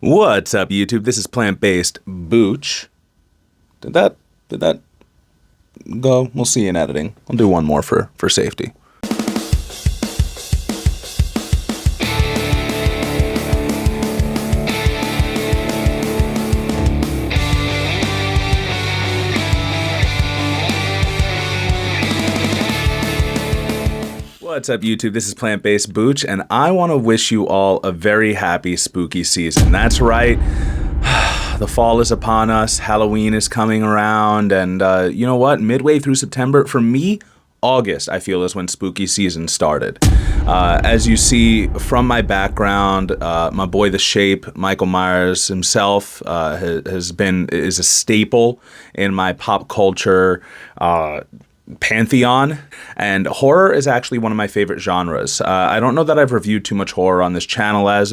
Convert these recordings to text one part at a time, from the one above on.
What's up, YouTube? This is plant-based Booch. Did that go? We'll see in editing. I'll do one more for safety. What's up, YouTube? This is Plant-Based Booch, and I want to wish you all a very happy spooky season. That's right. The fall is upon us. Halloween is coming around, and you know what? Midway through September, for me, August, I feel, is when spooky season started. As you see from my background, my boy The Shape, Michael Myers himself, is a staple in my pop culture pantheon, and horror is actually one of my favorite genres. I don't know that I've reviewed too much horror on this channel as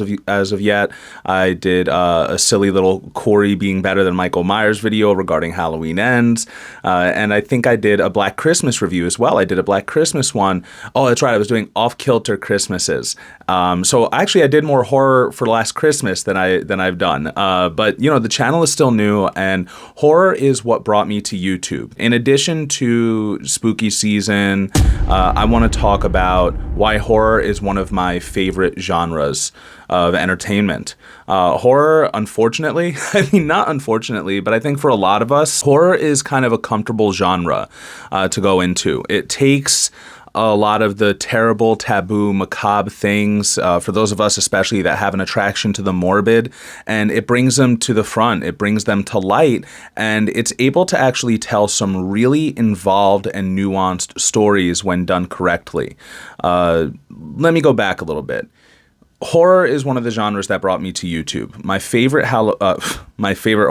of yet. I did a silly little Corey being better than Michael Myers video regarding Halloween Ends, and I think I did a Black Christmas review as well. I did a Black Christmas one. Oh, that's right, I was doing off-kilter Christmases. So actually I did more horror for last Christmas than I've done. But you know, the channel is still new, and horror is what brought me to YouTube. In addition to spooky season, I want to talk about why horror is one of my favorite genres of entertainment. Horror, unfortunately, I mean, not unfortunately, but I think for a lot of us, horror is kind of a comfortable genre to go into. It takes a lot of the terrible, taboo, macabre things, for those of us especially that have an attraction to the morbid, and it brings them to the front, it brings them to light, and it's able to actually tell some really involved and nuanced stories when done correctly. Let me go back a little bit. Horror is one of the genres that brought me to YouTube. My favorite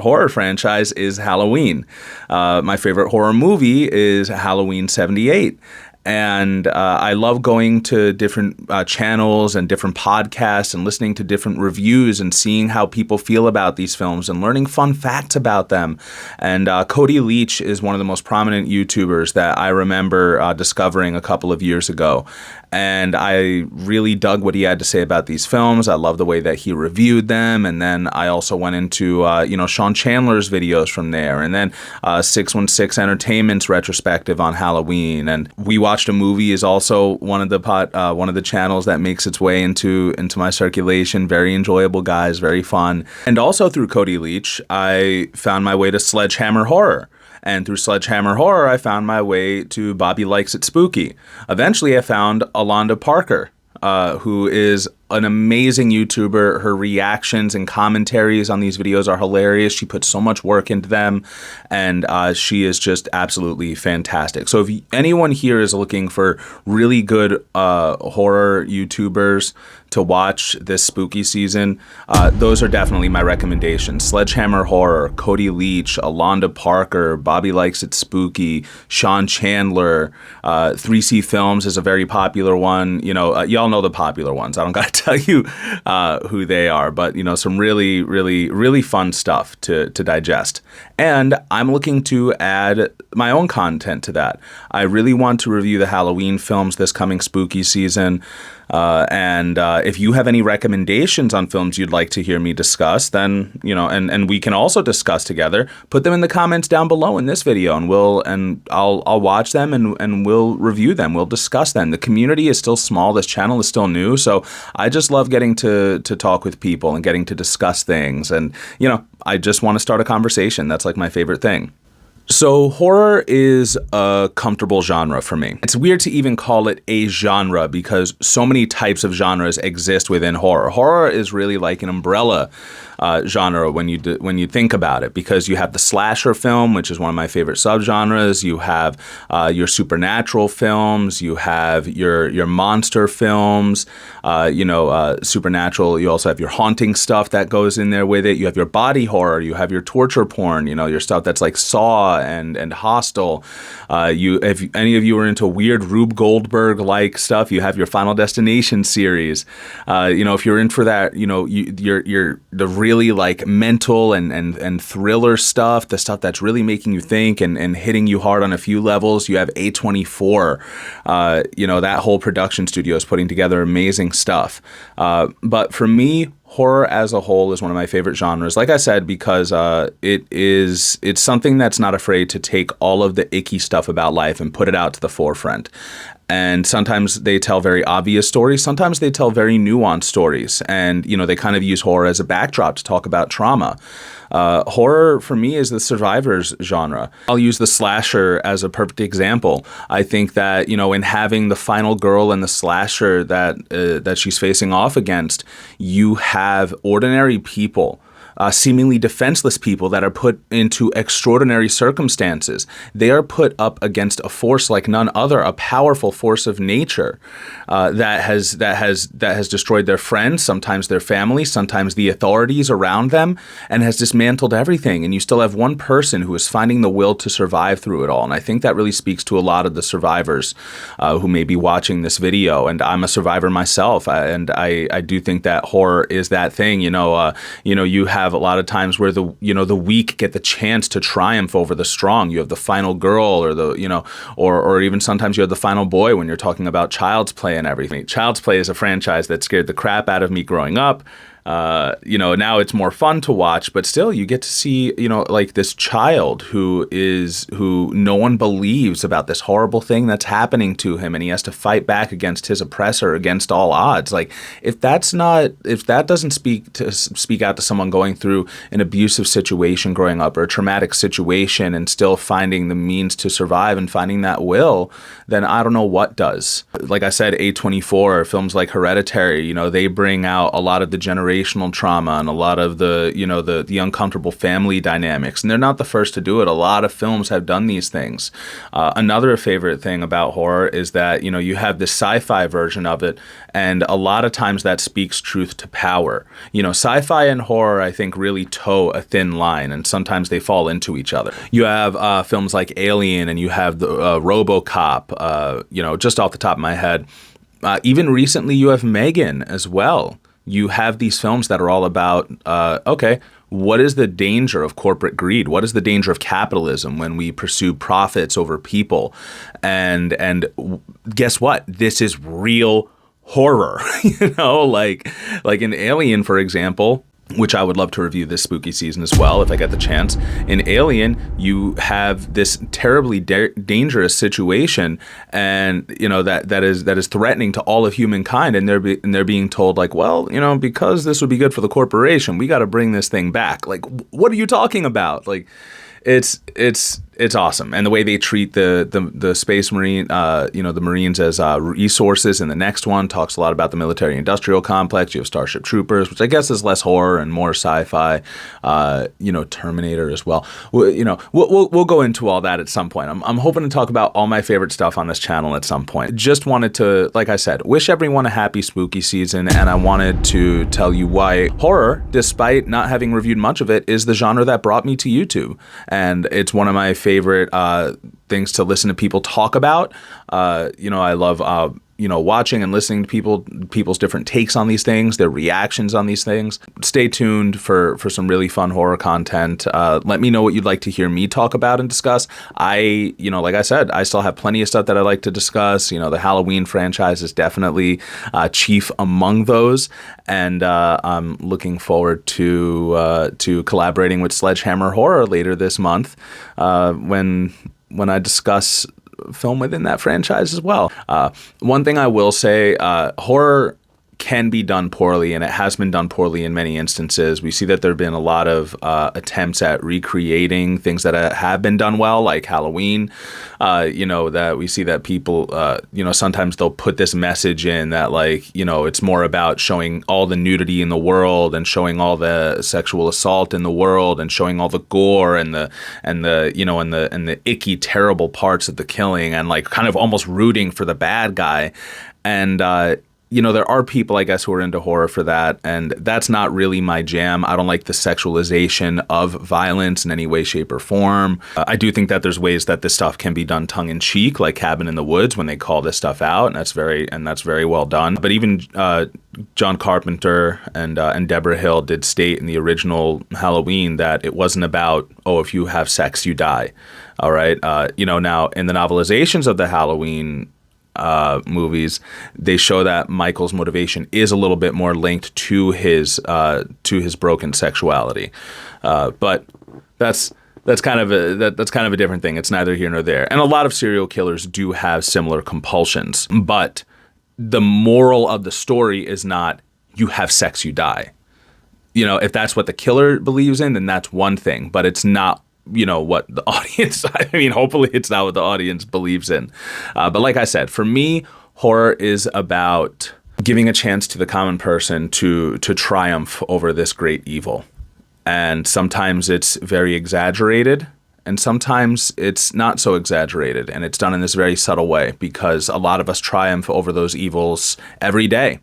horror franchise is Halloween. My favorite horror movie is Halloween '78. And I love going to different channels and different podcasts and listening to different reviews and seeing how people feel about these films and learning fun facts about them. And Cody Leach is one of the most prominent YouTubers that I remember discovering a couple of years ago. And I really dug what he had to say about these films. I love the way that he reviewed them. And then I also went into, Sean Chandler's videos from there. And then 616 Entertainment's retrospective on Halloween. And We Watched a Movie is also one of the channels that makes its way into my circulation. Very enjoyable guys, very fun. And also through Cody Leach, I found my way to Sledgehammer Horror. And through Sledgehammer Horror, I found my way to Bobby Likes It Spooky. Eventually, I found Alonda Parker, who is an amazing YouTuber. Her reactions and commentaries on these videos are hilarious. She puts so much work into them, and she is just absolutely fantastic. So if anyone here is looking for really good horror YouTubers to watch this spooky season, those are definitely my recommendations. Sledgehammer Horror, Cody Leach, Alonda Parker, Bobby Likes It Spooky, Sean Chandler, 3C Films is a very popular one. You know, y'all know the popular ones. I don't gotta tell you who they are, but you know, some really, really, really fun stuff to digest. And I'm looking to add my own content to that. I really want to review the Halloween films this coming spooky season. And if you have any recommendations on films you'd like to hear me discuss, then, you know, and we can also discuss together, put them in the comments down below in this video, and I'll watch them and we'll review them. We'll discuss them. The community is still small. This channel is still new. So I just love getting to talk with people and getting to discuss things. And, you know, I just want to start a conversation. That's like my favorite thing. So horror is a comfortable genre for me. It's weird to even call it a genre because so many types of genres exist within horror. Horror is really like an umbrella genre when you think about it, because you have the slasher film, which is one of my favorite subgenres. You have your supernatural films. You have your monster films. Supernatural. You also have your haunting stuff that goes in there with it. You have your body horror. You have your torture porn. You know, your stuff that's like Saw and Hostel. If any of you are into weird Rube Goldberg like stuff, you have your Final Destination series. If you're in for that, you're the really like mental and thriller stuff, the stuff that's really making you think and hitting you hard on a few levels. You have A24. That whole production studio is putting together amazing stuff. But for me, Horror as a whole is one of my favorite genres. Like I said, because it's something that's not afraid to take all of the icky stuff about life and put it out to the forefront. And sometimes they tell very obvious stories. Sometimes they tell very nuanced stories. And, they kind of use horror as a backdrop to talk about trauma. Horror, for me, is the survivors genre. I'll use the slasher as a perfect example. I think that, in having the final girl and the slasher that she's facing off against, you have ordinary people, seemingly defenseless people that are put into extraordinary circumstances. They are put up against a force like none other, a powerful force of nature that has destroyed their friends, sometimes their family, sometimes the authorities around them, and has dismantled everything. And you still have one person who is finding the will to survive through it all. And I think that really speaks to a lot of the survivors who may be watching this video. And I'm a survivor myself, and I do think that horror is that thing. You have a lot of times where the weak get the chance to triumph over the strong. You have the final girl, or even sometimes you have the final boy when you're talking about Child's Play and everything. Child's Play is a franchise that scared the crap out of me growing up. Now it's more fun to watch, but still you get to see, like this child who no one believes about this horrible thing that's happening to him, and he has to fight back against his oppressor against all odds. Like if that doesn't speak out to someone going through an abusive situation growing up or a traumatic situation and still finding the means to survive and finding that will, then I don't know what does. Like I said, A24, films like Hereditary, they bring out a lot of the generational trauma and a lot of the the uncomfortable family dynamics, and they're not the first to do it. A lot of films have done these things. Another favorite thing about horror is that you have this sci-fi version of it, and a lot of times that speaks truth to power. Sci-fi and horror, I think, really toe a thin line, and sometimes they fall into each other. You have films like Alien, and you have the RoboCop. Just off the top of my head, even recently you have Megan as well. You have these films that are all about, what is the danger of corporate greed? What is the danger of capitalism when we pursue profits over people? And guess what? This is real horror, like in Alien, for example, which I would love to review this spooky season as well if I get the chance. In Alien, you have this terribly dangerous situation, and that is threatening to all of humankind, and they're being told like, well, because this would be good for the corporation, we got to bring this thing back. Like, what are you talking about? Like, it's awesome, and the way they treat the space marine, the Marines as resources. In the next one, talks a lot about the military-industrial complex. You have Starship Troopers, which I guess is less horror and more sci-fi. Terminator as well. We'll go into all that at some point. I'm hoping to talk about all my favorite stuff on this channel at some point. Just wanted to, like I said, wish everyone a happy spooky season, and I wanted to tell you why horror, despite not having reviewed much of it, is the genre that brought me to YouTube, and it's one of my favorite things to listen to people talk about. I love watching and listening to people's different takes on these things, their reactions on these things. Stay tuned for some really fun horror content. Let me know what you'd like to hear me talk about and discuss. Like I said, I still have plenty of stuff that I like to discuss. The Halloween franchise is definitely chief among those, and I'm looking forward to collaborating with Sledgehammer Horror later this month when I discuss film within that franchise as well. One thing I will say, horror can be done poorly, and it has been done poorly in many instances. We see that there have been a lot of attempts at recreating things that have been done well, like Halloween. That we see that people, sometimes they'll put this message in that, it's more about showing all the nudity in the world and showing all the sexual assault in the world and showing all the gore and the icky, terrible parts of the killing, and kind of almost rooting for the bad guy. And there are people, I guess, who are into horror for that, and that's not really my jam. I don't like the sexualization of violence in any way, shape, or form. I do think that there's ways that this stuff can be done tongue-in-cheek, like Cabin in the Woods, when they call this stuff out, and that's very well done. But even John Carpenter and Deborah Hill did state in the original Halloween that it wasn't about, if you have sex, you die. All right. Now in the novelizations of the Halloween movies, they show that Michael's motivation is a little bit more linked to his broken sexuality. But that's kind of a different thing. It's neither here nor there. And a lot of serial killers do have similar compulsions, but the moral of the story is not you have sex, you die. If that's what the killer believes in, then that's one thing, but it's not, what the audience, hopefully it's not what the audience believes in. But like I said, for me, horror is about giving a chance to the common person to triumph over this great evil. And sometimes it's very exaggerated, and sometimes it's not so exaggerated, and it's done in this very subtle way because a lot of us triumph over those evils every day.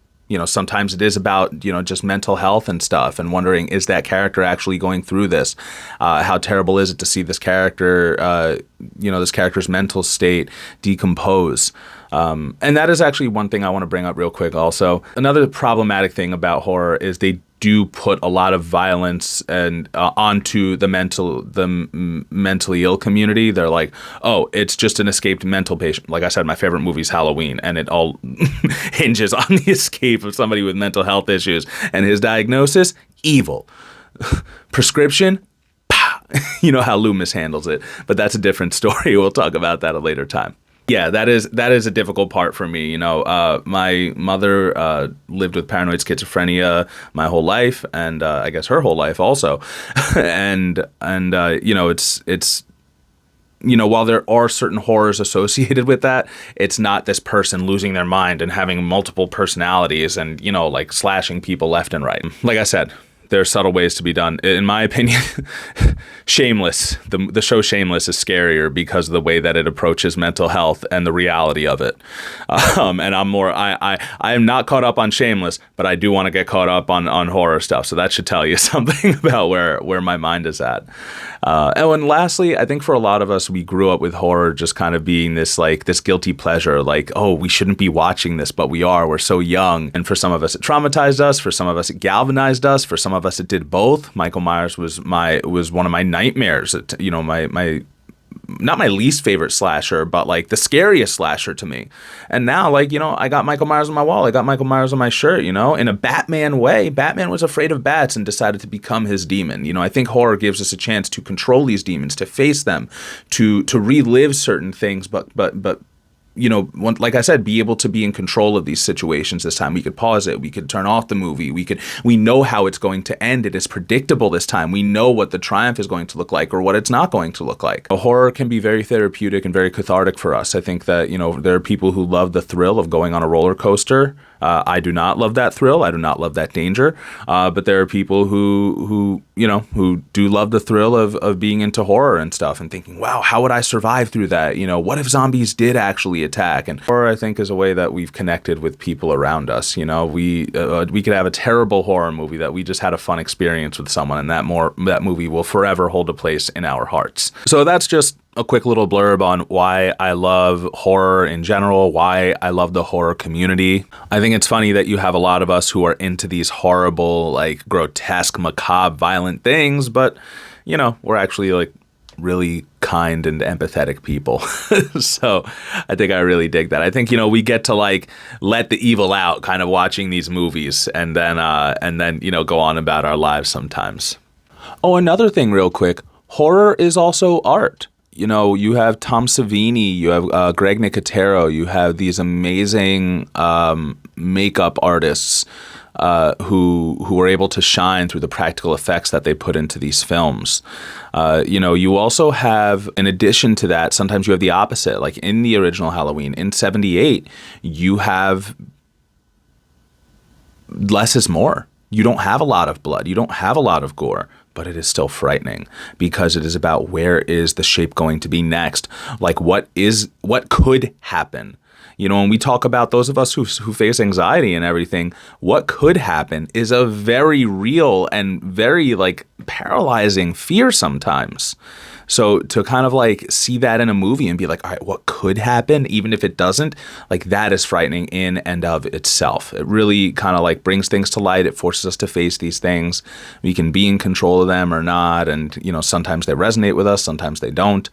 Sometimes it is about, just mental health and stuff and wondering, is that character actually going through this? How terrible is it to see this character, this character's mental state decompose? And that is actually one thing I want to bring up real quick also. Another problematic thing about horror is they do put a lot of violence and onto the mentally ill community. They're like, oh, it's just an escaped mental patient. Like I said, my favorite movie is Halloween, and it all hinges on the escape of somebody with mental health issues. And his diagnosis, evil. Prescription, you know how Loomis handles it. But that's a different story. We'll talk about that at a later time. Yeah, that is a difficult part for me. My mother lived with paranoid schizophrenia my whole life, and I guess her whole life also. and it's while there are certain horrors associated with that, it's not this person losing their mind and having multiple personalities and like slashing people left and right. Like I said, there are subtle ways to be done. In my opinion, Shameless, the show Shameless is scarier because of the way that it approaches mental health and the reality of it. And I am not caught up on Shameless, but I do want to get caught up on horror stuff. So that should tell you something about where my mind is at. And lastly, I think for a lot of us, we grew up with horror just kind of being this guilty pleasure, like, oh, we shouldn't be watching this, but we are. We're so young. And for some of us, it traumatized us. For some of us, it galvanized us. For some of us, it did both. Michael Myers was one of my nightmares. Not my least favorite slasher, but like the scariest slasher to me. And now, I got Michael Myers on my wall. I got Michael Myers on my shirt, in a Batman way. Batman was afraid of bats and decided to become his demon. I think horror gives us a chance to control these demons, to face them, to relive certain things, but like I said, be able to be in control of these situations this time. We could pause it. We could turn off the movie. We know how it's going to end. It is predictable this time. We know what the triumph is going to look like or what it's not going to look like. A horror can be very therapeutic and very cathartic for us. I think that, there are people who love the thrill of going on a roller coaster. I do not love that thrill. I do not love that danger. But there are people who do love the thrill of being into horror and stuff and thinking, wow, how would I survive through that? What if zombies did actually attack? And horror, I think, is a way that we've connected with people around us. We could have a terrible horror movie that we just had a fun experience with someone, and that movie will forever hold a place in our hearts. So that's just a quick little blurb on why I love horror in general, why I love the horror community. I think it's funny that you have a lot of us who are into these horrible, grotesque, macabre, violent things, but, we're actually, really kind and empathetic people. So I think I really dig that. I think, we get to, let the evil out kind of watching these movies and then go on about our lives sometimes. Oh, another thing real quick, horror is also art. You have Tom Savini, you have Greg Nicotero, you have these amazing makeup artists who are able to shine through the practical effects that they put into these films. You also have, in addition to that, sometimes you have the opposite. Like in the original Halloween, in 78, you have less is more. You don't have a lot of blood. You don't have a lot of gore. But it is still frightening because it is about where is the shape going to be next? What could happen? When we talk about those of us who face anxiety and everything, what could happen is a very real and very paralyzing fear sometimes. So to kind of see that in a movie and be like, all right, what could happen? Even if it doesn't, that is frightening in and of itself. It really kind of brings things to light. It forces us to face these things. We can be in control of them or not. And, sometimes they resonate with us. Sometimes they don't.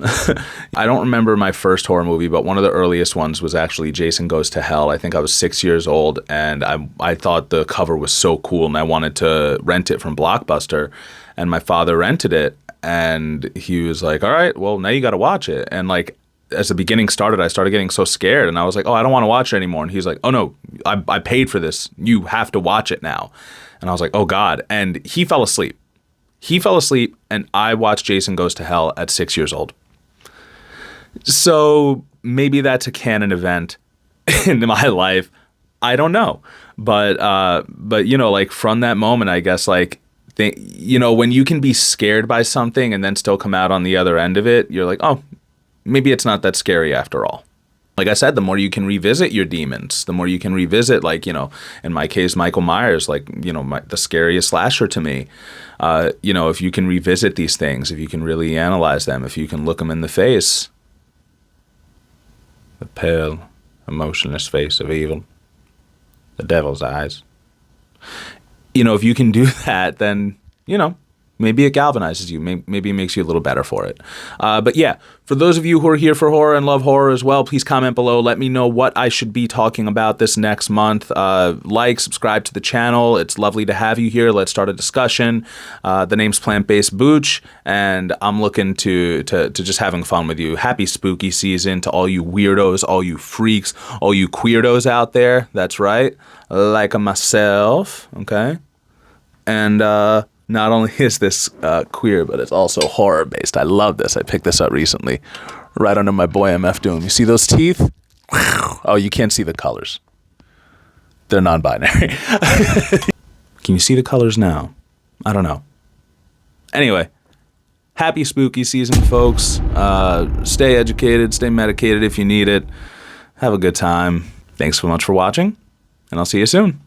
I don't remember my first horror movie, but one of the earliest ones was actually Jason Goes to Hell. I think I was 6 years old, and I thought the cover was so cool, and I wanted to rent it from Blockbuster, and my father rented it, and he was like, all right, well, now you got to watch it. And like, as the beginning started, I started getting so scared, and I was like, oh, I don't want to watch it anymore. And he's like, oh no, I paid for this. You have to watch it now. And I was like, oh God. And he fell asleep. And I watched Jason Goes to Hell at 6 years old. So maybe that's a canon event in my life. I don't know. But you know, like from that moment, I guess, like, you know, when you can be scared by something and then still come out on the other end of it, you're like, oh, maybe it's not that scary after all. Like I said, the more you can revisit your demons, the more you can revisit, like, you know, in my case, Michael Myers, like, you know, the scariest slasher to me. You know, if you can revisit these things, if you can really analyze them, if you can look them in the face, the pale, emotionless face of evil, the devil's eyes. You know, if you can do that, then, you know, maybe it galvanizes you. Maybe it makes you a little better for it. But yeah, for those of you who are here for horror and love horror as well, please comment below. Let me know what I should be talking about this next month. Like, subscribe to the channel. It's lovely to have you here. Let's start a discussion. The name's Plant-Based Booch, and I'm looking to just having fun with you. Happy spooky season to all you weirdos, all you freaks, all you queerdos out there. That's right. Like myself, okay? And not only is this queer, but it's also horror-based. I love this. I picked this up recently, right under my boy MF Doom. You see those teeth? Oh, you can't see the colors. They're non-binary. Can you see the colors now? I don't know. Anyway, happy spooky season, folks. Stay educated, stay medicated if you need it. Have a good time. Thanks so much for watching, and I'll see you soon.